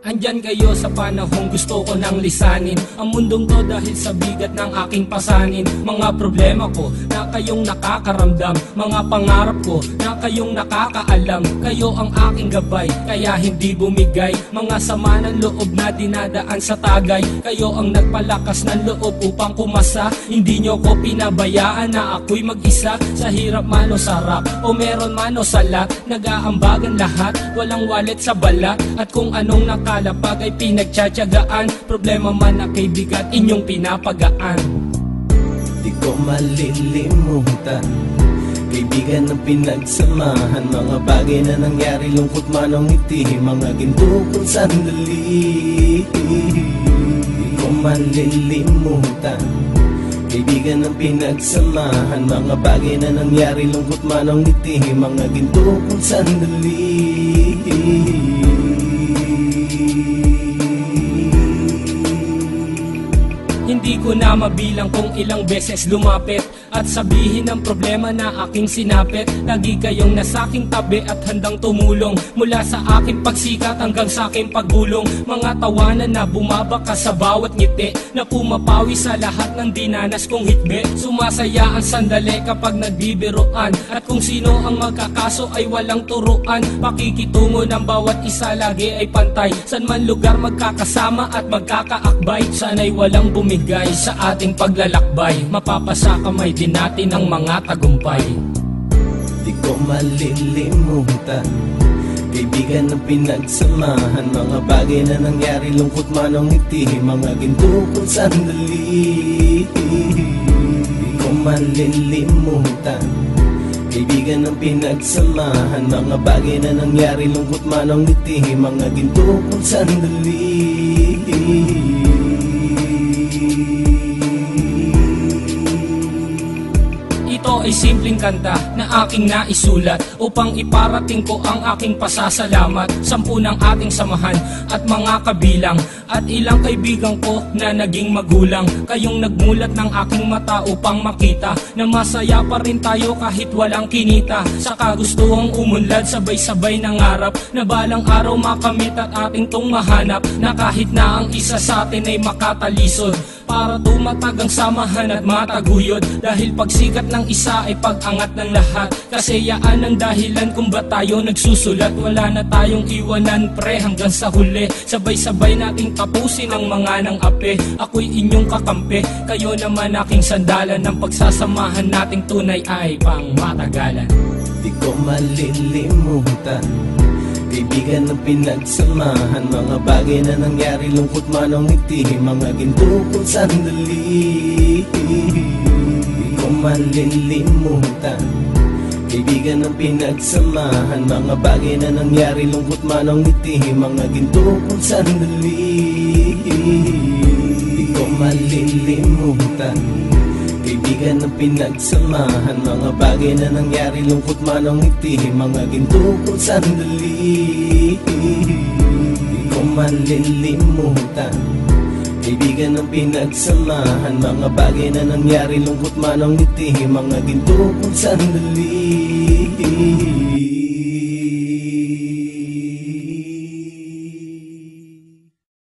Andyan kayo sa panahong gusto ko nang lisanin ang mundong to dahil sa bigat ng aking pasanin. Mga problema ko na kayong nakakaramdam, mga pangarap ko na kayong nakakaalam. Kayo ang aking gabay, kaya hindi bumigay. Mga sama ng loob na dinadaan sa tagay. Kayo ang nagpalakas ng loob upang kumasa. Hindi nyo ko pinabayaan na ako'y mag-isa. Sa hirap man o sarap, o meron man o sala, nag-aambagan lahat, walang wallet sa balat. At kung anong nakalapag ay pinagtsatsagaan, problema man na kay bigat inyong pinapagaan. Di ko malilimutan, kaibigan ng pinagsamahan, mga bagay na nangyari, lungkot man o ngiti, mga ginto kong sandali. Di ko malilimutan, kaibigan ng pinagsamahan, mga bagay na nangyari, lungkot man o ngiti, mga ginto kong sandali. Hindi ko na mabilang kung ilang beses lumapit at sabihin ang problema na aking sinapit. Lagi kayong nasa aking tabi at handang tumulong, mula sa aking pagsikat hanggang sa aking paggulong. Mga tawanan na bumabaka sa bawat ngiti, na pumapawi sa lahat ng dinanas kong hitbe. Sumasaya ang sandali kapag nagbibiruan, at kung sino ang magkakaso ay walang turuan. Pakikitungo ng bawat isa lagi ay pantay, san man lugar magkakasama at magkakaakbay. Sana'y walang bumigay sa ating paglalakbay, mapapasa kamay din natin ang mga tagumpay. Di ko malilimutan, kaibigan ng pinagsamahan, mga bagay na nangyari, lungkot man o ngiti, mga ginto kong sandali. Di ko malilimutan, kaibigan ng pinagsamahan, mga bagay na nangyari, lungkot man o ngiti, mga ginto kong sandali. Ito ay simpleng kanta na aking naisulat upang iparating ko ang aking pasasalamat. 10 ng ating samahan at mga kabilang, at ilang kaibigan ko na naging magulang. Kayong nagmulat ng aking mata upang makita na masaya pa rin tayo kahit walang kinita. Sa kagustuhang umunlad, sabay-sabay nangarap na balang araw makamit at ating tong mahanap, na kahit na ang isa sa atin ay makatalisod, para tumatag ang samahan at mataguyod. Dahil pagsikat ng isa ay pag-angat ng lahat, kasayaan ang dahilan kung ba't tayo nagsusulat. Wala na tayong iwanan pre hanggang sa huli, sabay-sabay nating tapusin ang mga nang ape. Ako'y inyong kakampi, kayo naman aking sandalan, ng pagsasamahan nating tunay ay pang matagalan. Di ko malilimutan, kaibigan ng pinagsamahan, mga bagay na nangyari, lungkot man o ngiti, mga ginto kong sandali. Di ko malilimutan, kaibigan ng pinagsamahan, mga bagay na nangyari, lungkot man o ngiti, mga ginto kong sandali. Di ko malilimutan, kaibigan ng pinagsamahan, mga bagay na nangyari, lungkot man o ngiti, mga ginto kong sandali. Di ko malilimutan, kaibigan ng pinagsamahan, mga bagay na nangyari, lungkot man o ngiti, mga ginto kong sandali.